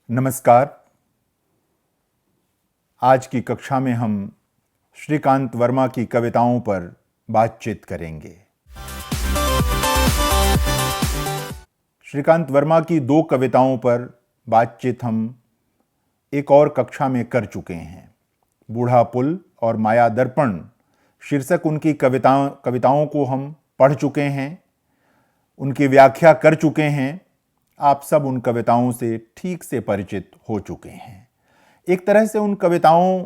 नमस्कार। आज की कक्षा में हम श्रीकांत वर्मा की कविताओं पर बातचीत करेंगे। श्रीकांत वर्मा की दो कविताओं पर बातचीत हम एक और कक्षा में कर चुके हैं। बूढ़ा पुल और माया दर्पण शीर्षक उनकी कविताओं को हम पढ़ चुके हैं, उनकी व्याख्या कर चुके हैं। आप सब उन कविताओं से ठीक से परिचित हो चुके हैं। एक तरह से उन कविताओं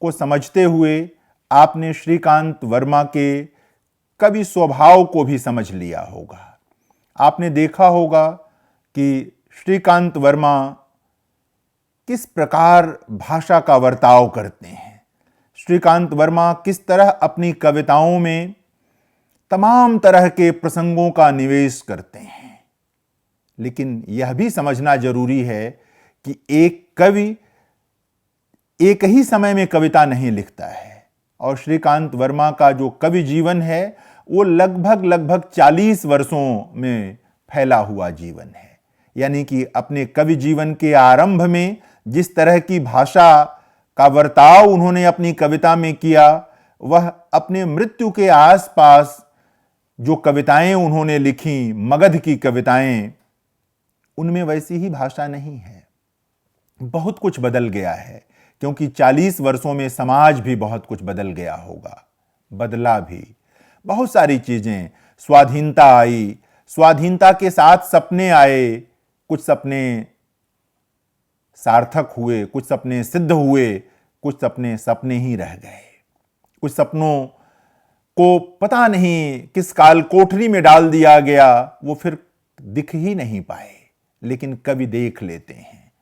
को समझते हुए आपने श्रीकांत वर्मा के कवि स्वभाव को भी समझ लिया होगा। आपने देखा होगा कि श्रीकांत वर्मा किस प्रकार भाषा का वर्ताव करते हैं। श्रीकांत वर्मा किस तरह अपनी कविताओं में तमाम तरह के प्रसंगों का निवेश करते हैं। लेकिन यह भी समझना जरूरी है कि एक कवि एक ही समय में कविता नहीं लिखता है, और श्रीकांत वर्मा का जो कवि जीवन है वो लगभग 40 वर्षों में फैला हुआ जीवन है। यानी कि अपने कवि जीवन के आरंभ में जिस तरह की भाषा का वर्ताव उन्होंने अपनी कविता में किया, वह अपने मृत्यु के आसपास जो कविताएं उन्होंने लिखी, मगध की कविताएं, उनमें वैसी ही भाषा नहीं है। बहुत कुछ बदल गया है, क्योंकि 40 वर्षों में समाज भी बहुत कुछ बदल गया होगा, बदला भी। बहुत सारी चीजें, स्वाधीनता आई, स्वाधीनता के साथ सपने आए। कुछ सपने सार्थक हुए, कुछ सपने सिद्ध हुए, कुछ सपने सपने ही रह गए। कुछ सपनों को पता नहीं किस काल कोठरी में डाल दिया गया, वो फिर दिख ही नहीं पाए। लेकिन कवि देख लेते हैं।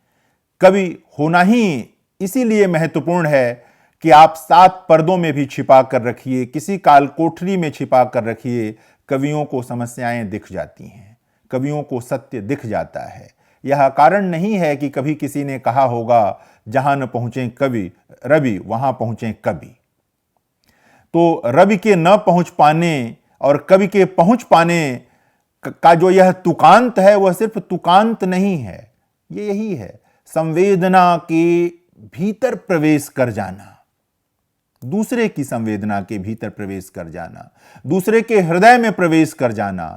कवि होना ही इसीलिए महत्वपूर्ण है कि आप 7 पर्दों में भी छिपा कर रखिए, किसी काल कोठरी में छिपा कर रखिए, कवियों को समस्याएं दिख जाती हैं, कवियों को सत्य दिख जाता है। यह कारण नहीं है कि कभी किसी ने कहा होगा जहां न पहुंचे कवि रवि वहां पहुंचे कवि। तो रवि के न पहुंच पाने और कवि के पहुंच पाने का जो यह तुकांत है, वह सिर्फ तुकांत नहीं है, ये यही है, संवेदना के भीतर प्रवेश कर जाना, दूसरे की संवेदना के भीतर प्रवेश कर जाना, दूसरे के हृदय में प्रवेश कर जाना,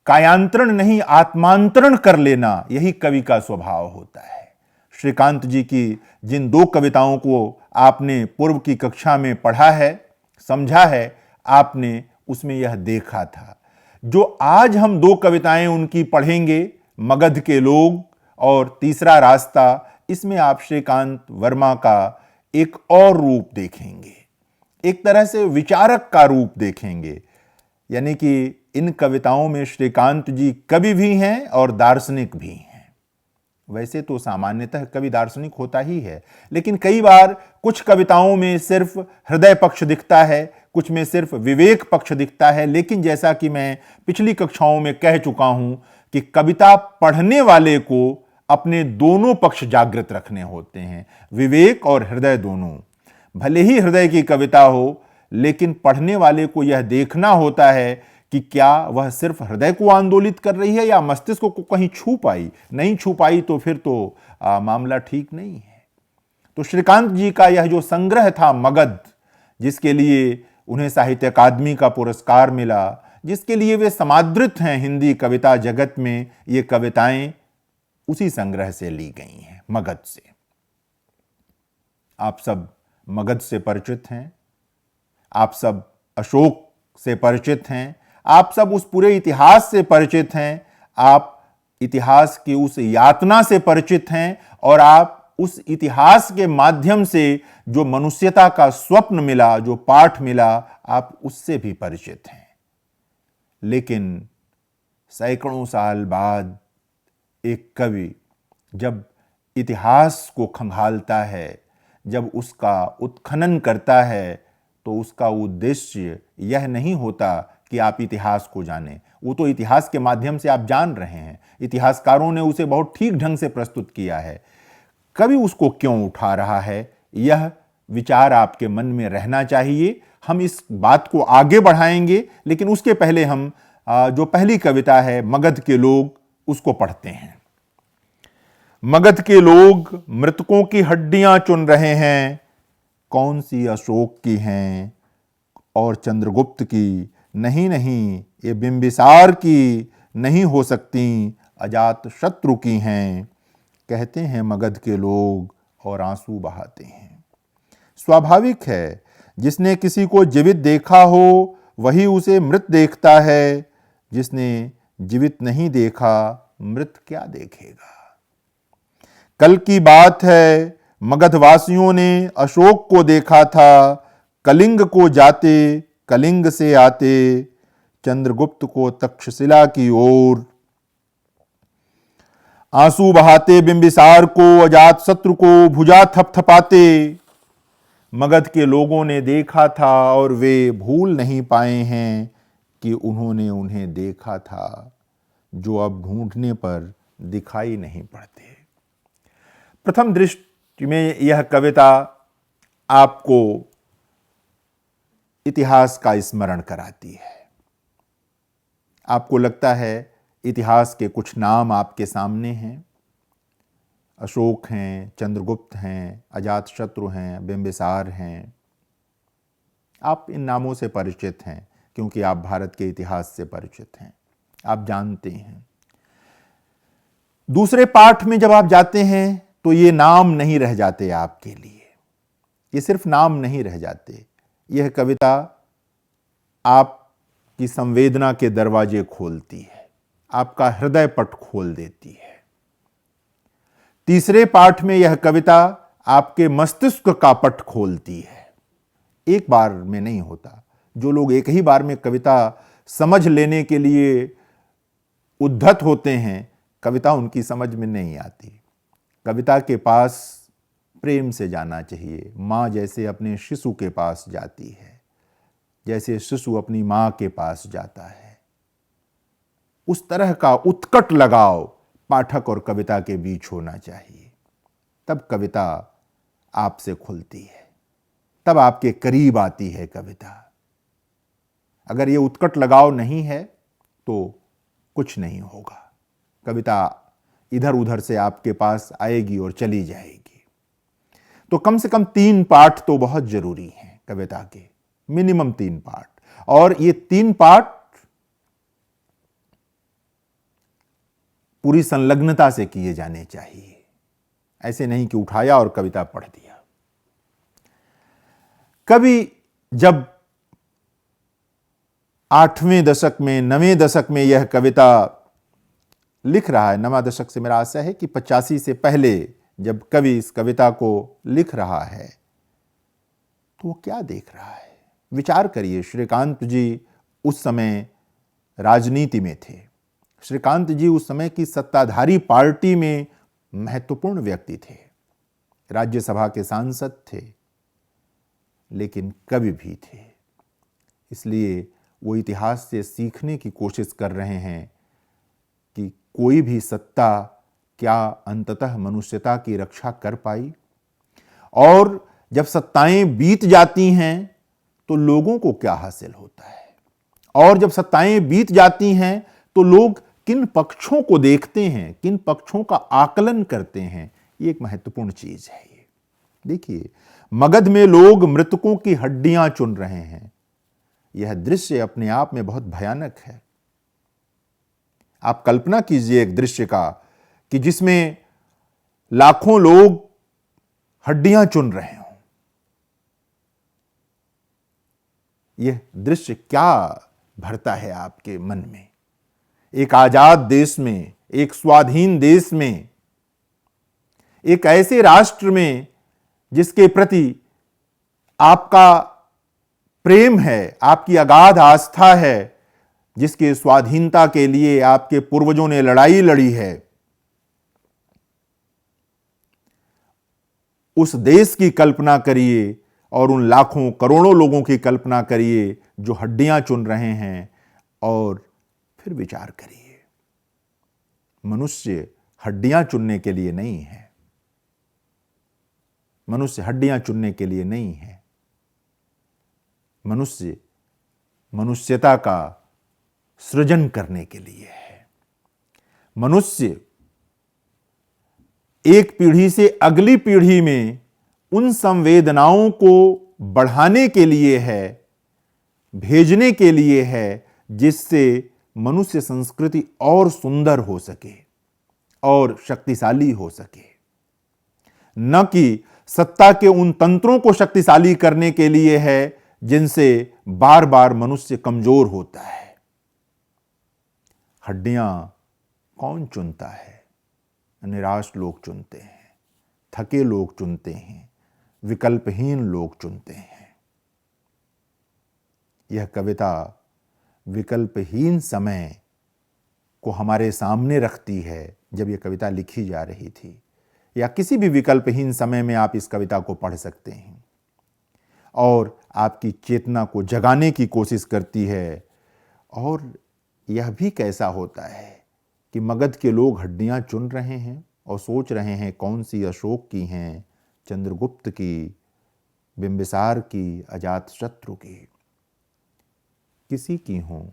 कायांतरण नहीं आत्मांतरण कर लेना, यही कवि का स्वभाव होता है। श्रीकांत जी की जिन 2 कविताओं को आपने पूर्व की कक्षा में पढ़ा है, समझा है, आपने उसमें यह देखा था। जो आज हम 2 कविताएं उनकी पढ़ेंगे, मगध के लोग और तीसरा रास्ता, इसमें आप श्रीकांत वर्मा का एक और रूप देखेंगे, एक तरह से विचारक का रूप देखेंगे। यानी कि इन कविताओं में श्रीकांत जी कवि भी हैं और दार्शनिक भी हैं। वैसे तो सामान्यतः कवि दार्शनिक होता ही है, लेकिन कई बार कुछ कविताओं में सिर्फ हृदय पक्ष दिखता है, कुछ में सिर्फ विवेक पक्ष दिखता है। लेकिन जैसा कि मैं पिछली कक्षाओं में कह चुका हूं कि कविता पढ़ने वाले को अपने दोनों पक्ष जागृत रखने होते हैं, विवेक और हृदय दोनों। भले ही हृदय की कविता हो, लेकिन पढ़ने वाले को यह देखना होता है कि क्या वह सिर्फ हृदय को आंदोलित कर रही है या मस्तिष्क को कहीं छू पाई। नहीं छू पाई तो फिर तो मामला ठीक नहीं है। तो श्रीकांत जी का यह जो संग्रह था मगध, जिसके लिए उन्हें साहित्य अकादमी का पुरस्कार मिला, जिसके लिए वे समादृत हैं हिंदी कविता जगत में, ये कविताएं उसी संग्रह से ली गई हैं, मगध से। आप सब मगध से परिचित हैं, आप सब अशोक से परिचित हैं, आप सब उस पूरे इतिहास से परिचित हैं, आप इतिहास की उस यातना से परिचित हैं, और आप उस इतिहास के माध्यम से जो मनुष्यता का स्वप्न मिला, जो पाठ मिला, आप उससे भी परिचित हैं। लेकिन सैकड़ों साल बाद एक कवि जब इतिहास को खंगालता है, जब उसका उत्खनन करता है, तो उसका उद्देश्य यह नहीं होता कि आप इतिहास को जानें। वो तो इतिहास के माध्यम से आप जान रहे हैं, इतिहासकारों ने उसे बहुत ठीक ढंग से प्रस्तुत किया है। कवि उसको क्यों उठा रहा है, यह विचार आपके मन में रहना चाहिए। हम इस बात को आगे बढ़ाएंगे, लेकिन उसके पहले हम जो पहली कविता है मगध के लोग, उसको पढ़ते हैं। मगध के लोग मृतकों की हड्डियां चुन रहे हैं, कौन सी अशोक की हैं और चंद्रगुप्त की, नहीं नहीं ये बिंबिसार की नहीं हो सकती, अजात शत्रु की हैं, कहते हैं मगध के लोग और आंसू बहाते हैं। स्वाभाविक है, जिसने किसी को जीवित देखा हो वही उसे मृत देखता है, जिसने जीवित नहीं देखा मृत क्या देखेगा। कल की बात है, मगधवासियों ने अशोक को देखा था, कलिंग को जाते कलिंग से आते, चंद्रगुप्त को तक्षशिला की ओर। आंसू बहाते बिंबिसार को, अजात शत्रु को भुजा थपथपाते, मगध के लोगों ने देखा था और वे भूल नहीं पाए हैं कि उन्होंने उन्हें देखा था, जो अब ढूंढने पर दिखाई नहीं पड़ते। प्रथम दृष्टि में यह कविता आपको इतिहास का स्मरण कराती है। आपको लगता है इतिहास के कुछ नाम आपके सामने हैं, अशोक हैं, चंद्रगुप्त हैं, अजातशत्रु हैं, बिंबिसार हैं। आप इन नामों से परिचित हैं क्योंकि आप भारत के इतिहास से परिचित हैं, आप जानते हैं। दूसरे पाठ में जब आप जाते हैं तो ये नाम नहीं रह जाते आपके लिए, ये सिर्फ नाम नहीं रह जाते। यह कविता आपकी संवेदना के दरवाजे खोलती है, आपका हृदय पट खोल देती है। तीसरे पाठ में यह कविता आपके मस्तिष्क का पट खोलती है। एक बार में नहीं होता। जो लोग एक ही बार में कविता समझ लेने के लिए उद्धत होते हैं, कविता उनकी समझ में नहीं आती। कविता के पास प्रेम से जाना चाहिए। माँ जैसे अपने शिशु के पास जाती है, जैसे शिशु अपनी माँ के पास जाता है, उस तरह का उत्कट लगाव पाठक और कविता के बीच होना चाहिए। तब कविता आपसे खुलती है, तब आपके करीब आती है कविता। अगर ये उत्कट लगाव नहीं है तो कुछ नहीं होगा। कविता इधर उधर से आपके पास आएगी और चली जाएगी। तो कम से कम 3 पाठ तो बहुत जरूरी हैं कविता के, मिनिमम 3 पाठ। और ये 3 पाठ पूरी संलग्नता से किए जाने चाहिए। ऐसे नहीं कि उठाया और कविता पढ़ दिया। कवि जब 8वें दशक में, 9वें दशक में यह कविता लिख रहा है, 9वां दशक से मेरा आशय है कि 85 से पहले जब कवि इस कविता को लिख रहा है तो वो क्या देख रहा है? विचार करिए। श्रीकांत जी उस समय राजनीति में थे। श्रीकांत जी उस समय की सत्ताधारी पार्टी में महत्वपूर्ण व्यक्ति थे, राज्यसभा के सांसद थे, लेकिन कवि भी थे। इसलिए वो इतिहास से सीखने की कोशिश कर रहे हैं कि कोई भी सत्ता क्या अंततः मनुष्यता की रक्षा कर पाई, और जब सत्ताएं बीत जाती हैं तो लोगों को क्या हासिल होता है, और जब सत्ताएं बीत जाती हैं तो लोग किन पक्षों को देखते हैं, किन पक्षों का आकलन करते हैं। ये एक महत्वपूर्ण चीज है। ये देखिए, मगध में लोग मृतकों की हड्डियां चुन रहे हैं। यह दृश्य अपने आप में बहुत भयानक है। आप कल्पना कीजिए एक दृश्य का कि जिसमें लाखों लोग हड्डियां चुन रहे हों। यह दृश्य क्या भरता है आपके मन में? एक आजाद देश में, एक स्वाधीन देश में, एक ऐसे राष्ट्र में जिसके प्रति आपका प्रेम है, आपकी अगाध आस्था है, जिसके स्वाधीनता के लिए आपके पूर्वजों ने लड़ाई लड़ी है, उस देश की कल्पना करिए और उन लाखों करोड़ों लोगों की कल्पना करिए जो हड्डियां चुन रहे हैं, और फिर विचार करिए। मनुष्य हड्डियां चुनने के लिए नहीं है। मनुष्य हड्डियां चुनने के लिए नहीं है। मनुष्य मनुष्यता का सृजन करने के लिए है। मनुष्य एक पीढ़ी से अगली पीढ़ी में उन संवेदनाओं को बढ़ाने के लिए है, भेजने के लिए है, जिससे मनुष्य संस्कृति और सुंदर हो सके और शक्तिशाली हो सके, न कि सत्ता के उन तंत्रों को शक्तिशाली करने के लिए है जिनसे बार बार मनुष्य कमजोर होता है। हड्डियां कौन चुनता है? निराश लोग चुनते हैं, थके लोग चुनते हैं, विकल्पहीन लोग चुनते हैं। यह कविता विकल्पहीन समय को हमारे सामने रखती है। जब यह कविता लिखी जा रही थी, या किसी भी विकल्पहीन समय में आप इस कविता को पढ़ सकते हैं और आपकी चेतना को जगाने की कोशिश करती है। और यह भी कैसा होता है कि मगध के लोग हड्डियां चुन रहे हैं और सोच रहे हैं कौन सी अशोक की हैं, चंद्रगुप्त की, बिंबिसार की, अजातशत्रु की, किसी की हों।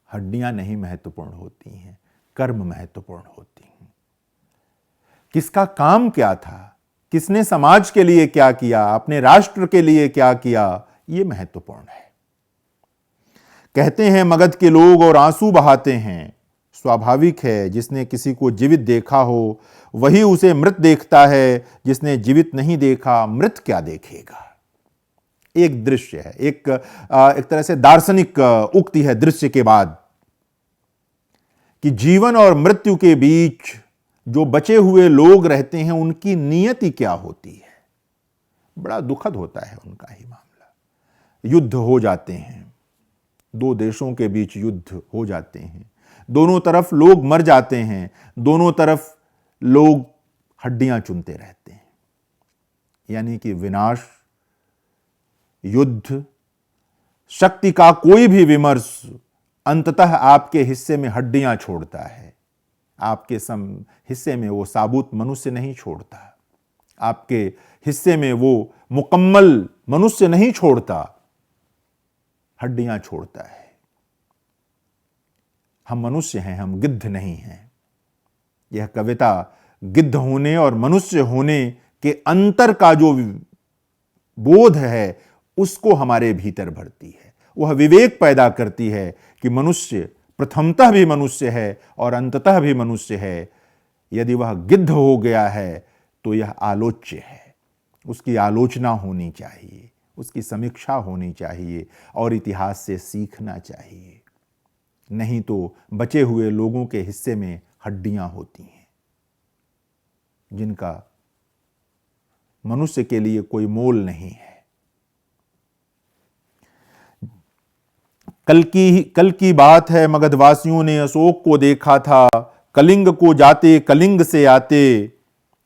हड्डियां नहीं महत्वपूर्ण होती हैं, कर्म महत्वपूर्ण होती हैं। किसका काम क्या था, किसने समाज के लिए क्या किया, अपने राष्ट्र के लिए क्या किया, यह महत्वपूर्ण है। कहते हैं मगध के लोग और आंसू बहाते हैं। स्वाभाविक है, जिसने किसी को जीवित देखा हो वही उसे मृत देखता है, जिसने जीवित नहीं देखा मृत क्या देखेगा। एक दृश्य है, एक तरह से दार्शनिक उक्ति है दृश्य के बाद, कि जीवन और मृत्यु के बीच जो बचे हुए लोग रहते हैं उनकी नियति क्या होती है। बड़ा दुखद होता है उनका ही मामला। युद्ध हो जाते हैं, दो देशों के बीच युद्ध हो जाते हैं, दोनों तरफ लोग मर जाते हैं, दोनों तरफ लोग हड्डियां चुनते रहते हैं। यानी कि विनाश, युद्ध, शक्ति का कोई भी विमर्श अंततः आपके हिस्से में हड्डियां छोड़ता है। आपके हिस्से में वो साबुत मनुष्य नहीं छोड़ता, आपके हिस्से में वो मुकम्मल मनुष्य नहीं छोड़ता, हड्डियां छोड़ता है। हम मनुष्य हैं, हम गिद्ध नहीं हैं। यह कविता गिद्ध होने और मनुष्य होने के अंतर का जो बोध है उसको हमारे भीतर भरती है। वह विवेक पैदा करती है कि मनुष्य प्रथमतः भी मनुष्य है और अंततः भी मनुष्य है। यदि वह गिद्ध हो गया है तो यह आलोच्य है, उसकी आलोचना होनी चाहिए, उसकी समीक्षा होनी चाहिए और इतिहास से सीखना चाहिए। नहीं तो बचे हुए लोगों के हिस्से में हड्डियां होती हैं जिनका मनुष्य के लिए कोई मोल नहीं है। कल की बात है, मगधवासियों ने अशोक को देखा था, कलिंग को जाते कलिंग से आते।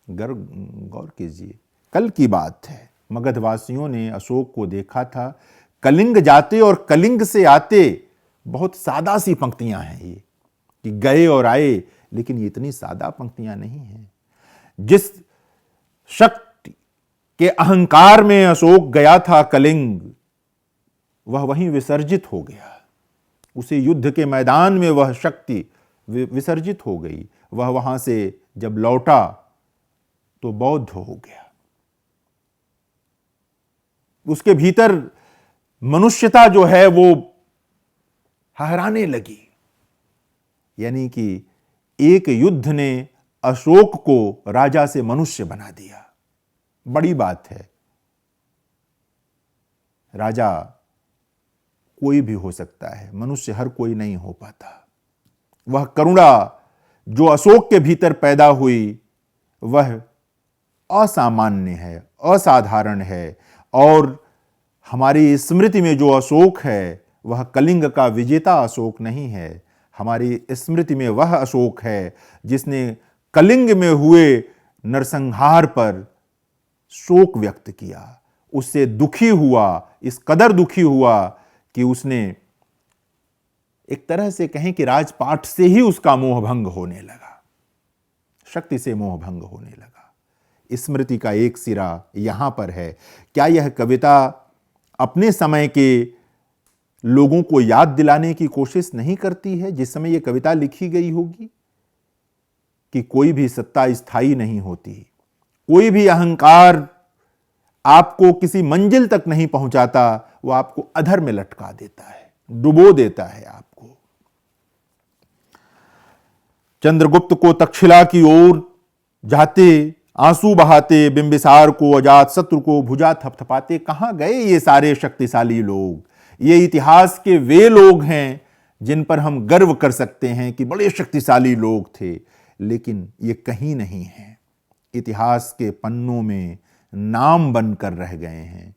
गौर कीजिए, कल की बात है, मगधवासियों ने अशोक को देखा था, कलिंग जाते और कलिंग से आते। बहुत सादा सी पंक्तियां हैं ये, कि गए और आए, लेकिन ये इतनी सादा पंक्तियां नहीं हैं। जिस शक्ति के अहंकार में अशोक गया था कलिंग, वह वहीं विसर्जित हो गया। उसे युद्ध के मैदान में वह शक्ति विसर्जित हो गई। वह वहां से जब लौटा तो बौद्ध हो गया। उसके भीतर मनुष्यता जो है वो हराने लगी। यानी कि एक युद्ध ने अशोक को राजा से मनुष्य बना दिया। बड़ी बात है। राजा कोई भी हो सकता है, मनुष्य हर कोई नहीं हो पाता। वह करुणा जो अशोक के भीतर पैदा हुई वह असामान्य है, असाधारण है। और हमारी स्मृति में जो अशोक है वह कलिंग का विजेता अशोक नहीं है। हमारी स्मृति में वह अशोक है जिसने कलिंग में हुए नरसंहार पर शोक व्यक्त किया, उससे दुखी हुआ, इस कदर दुखी हुआ कि उसने एक तरह से कहें कि राजपाट से ही उसका मोहभंग होने लगा, शक्ति से मोहभंग होने लगा। स्मृति का एक सिरा यहां पर है। क्या यह कविता अपने समय के लोगों को याद दिलाने की कोशिश नहीं करती है जिस समय यह कविता लिखी गई होगी? कि कोई भी सत्ता स्थायी नहीं होती, कोई भी अहंकार आपको किसी मंजिल तक नहीं पहुंचाता, वो आपको अधर में लटका देता है, डुबो देता है आपको। चंद्रगुप्त को तक्षशिला की ओर जाते, आंसू बहाते, बिंबिसार को, अजात शत्रु को भुजा थपथपाते कहां गए ये सारे शक्तिशाली लोग? ये इतिहास के वे लोग हैं जिन पर हम गर्व कर सकते हैं कि बड़े शक्तिशाली लोग थे, लेकिन ये कहीं नहीं है, इतिहास के पन्नों में नाम बनकर रह गए हैं।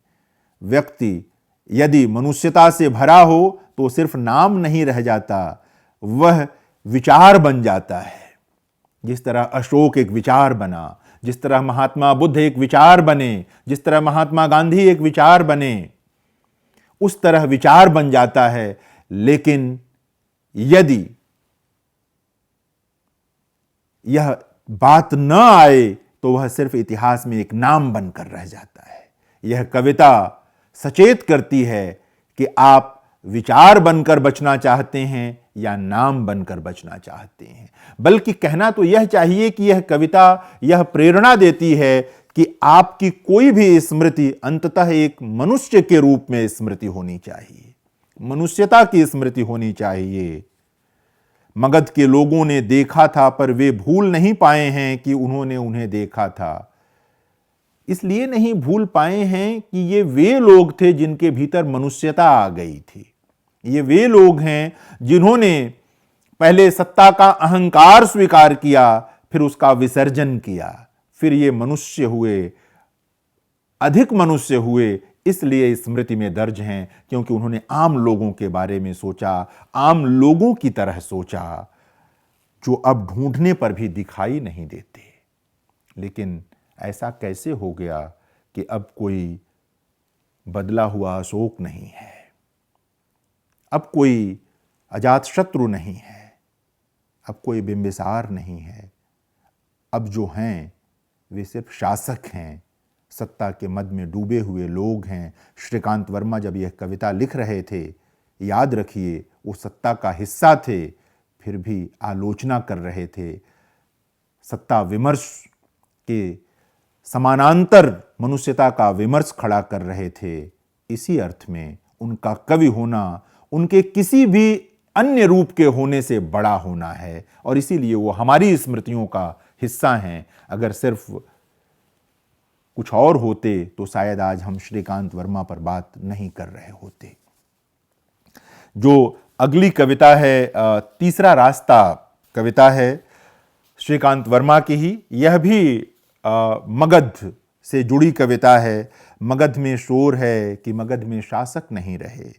व्यक्ति यदि मनुष्यता से भरा हो तो सिर्फ नाम नहीं रह जाता, वह विचार बन जाता है। जिस तरह अशोक एक विचार बना, जिस तरह महात्मा बुद्ध एक विचार बने, जिस तरह महात्मा गांधी एक विचार बने, उस तरह विचार बन जाता है। लेकिन यदि यह बात न आए तो वह सिर्फ इतिहास में एक नाम बनकर रह जाता है। यह कविता सचेत करती है कि आप विचार बनकर बचना चाहते हैं या नाम बनकर बचना चाहते हैं। बल्कि कहना तो यह चाहिए कि यह कविता यह प्रेरणा देती है कि आपकी कोई भी स्मृति अंततः एक मनुष्य के रूप में स्मृति होनी चाहिए, मनुष्यता की स्मृति होनी चाहिए। मगध के लोगों ने देखा था, पर वे भूल नहीं पाए हैं कि उन्होंने उन्हें देखा था। इसलिए नहीं भूल पाए हैं कि ये वे लोग थे जिनके भीतर मनुष्यता आ गई थी। ये वे लोग हैं जिन्होंने पहले सत्ता का अहंकार स्वीकार किया, फिर उसका विसर्जन किया, फिर ये मनुष्य हुए, अधिक मनुष्य हुए। इसलिए स्मृति में दर्ज हैं क्योंकि उन्होंने आम लोगों के बारे में सोचा, आम लोगों की तरह सोचा, जो अब ढूंढने पर भी दिखाई नहीं देते। लेकिन ऐसा कैसे हो गया कि अब कोई बदला हुआ अशोक नहीं है, अब कोई अजातशत्रु नहीं है, अब कोई बिंबिसार नहीं है। अब जो हैं वे सिर्फ शासक हैं, सत्ता के मद में डूबे हुए लोग हैं। श्रीकांत वर्मा जब यह कविता लिख रहे थे, याद रखिए वो सत्ता का हिस्सा थे, फिर भी आलोचना कर रहे थे। सत्ता विमर्श के समानांतर मनुष्यता का विमर्श खड़ा कर रहे थे। इसी अर्थ में उनका कवि होना उनके किसी भी अन्य रूप के होने से बड़ा होना है, और इसीलिए वो हमारी स्मृतियों का हिस्सा हैं। अगर सिर्फ कुछ और होते तो शायद आज हम श्रीकांत वर्मा पर बात नहीं कर रहे होते। जो अगली कविता है, तीसरा रास्ता कविता है श्रीकांत वर्मा की ही। यह भी मगध से जुड़ी कविता है। मगध में शोर है कि मगध में शासक नहीं रहे।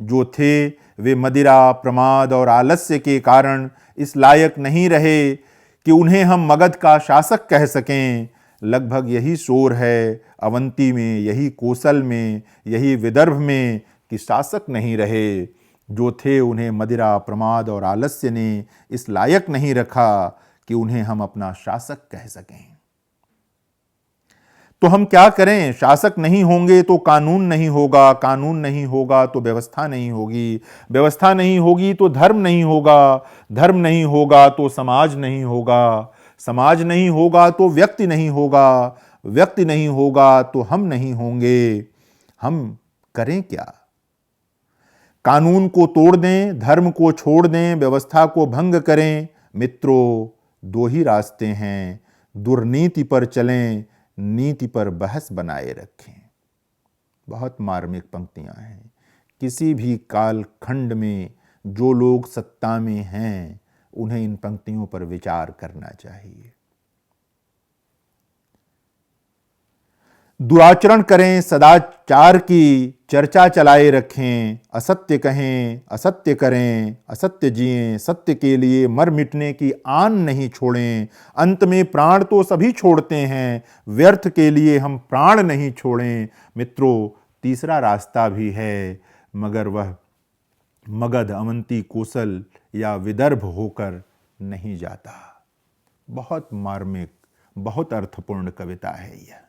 जो थे वे मदिरा, प्रमाद और आलस्य के कारण इस लायक नहीं रहे कि उन्हें हम मगध का शासक कह सकें। लगभग यही शोर है अवंती में, यही कोसल में, यही विदर्भ में कि शासक नहीं रहे। जो थे उन्हें मदिरा, प्रमाद और आलस्य ने इस लायक नहीं रखा कि उन्हें हम अपना शासक कह सकें। तो हम क्या करें? शासक नहीं होंगे तो कानून नहीं होगा, कानून नहीं होगा तो व्यवस्था नहीं होगी, व्यवस्था नहीं होगी तो धर्म नहीं होगा, धर्म नहीं होगा तो समाज नहीं होगा, समाज नहीं होगा तो व्यक्ति नहीं होगा, व्यक्ति नहीं होगा तो हम नहीं होंगे। हम करें क्या? कानून को तोड़ दें, धर्म को छोड़ दें, व्यवस्था को भंग करें। मित्रों, दो ही रास्ते हैं, दुर्नीति पर चलें, नीति पर बहस बनाए रखें। बहुत मार्मिक पंक्तियां हैं। किसी भी कालखंड में जो लोग सत्ता में हैं उन्हें इन पंक्तियों पर विचार करना चाहिए। दुराचरण करें, सदाचार की चर्चा चलाए रखें, असत्य कहें, असत्य करें, असत्य जिएं, सत्य के लिए मर मिटने की आन नहीं छोड़ें। अंत में प्राण तो सभी छोड़ते हैं, व्यर्थ के लिए हम प्राण नहीं छोड़ें। मित्रों, तीसरा रास्ता भी है, मगर वह मगध, अवंती, कोसल या विदर्भ होकर नहीं जाता। बहुत मार्मिक, बहुत अर्थपूर्ण कविता है यह।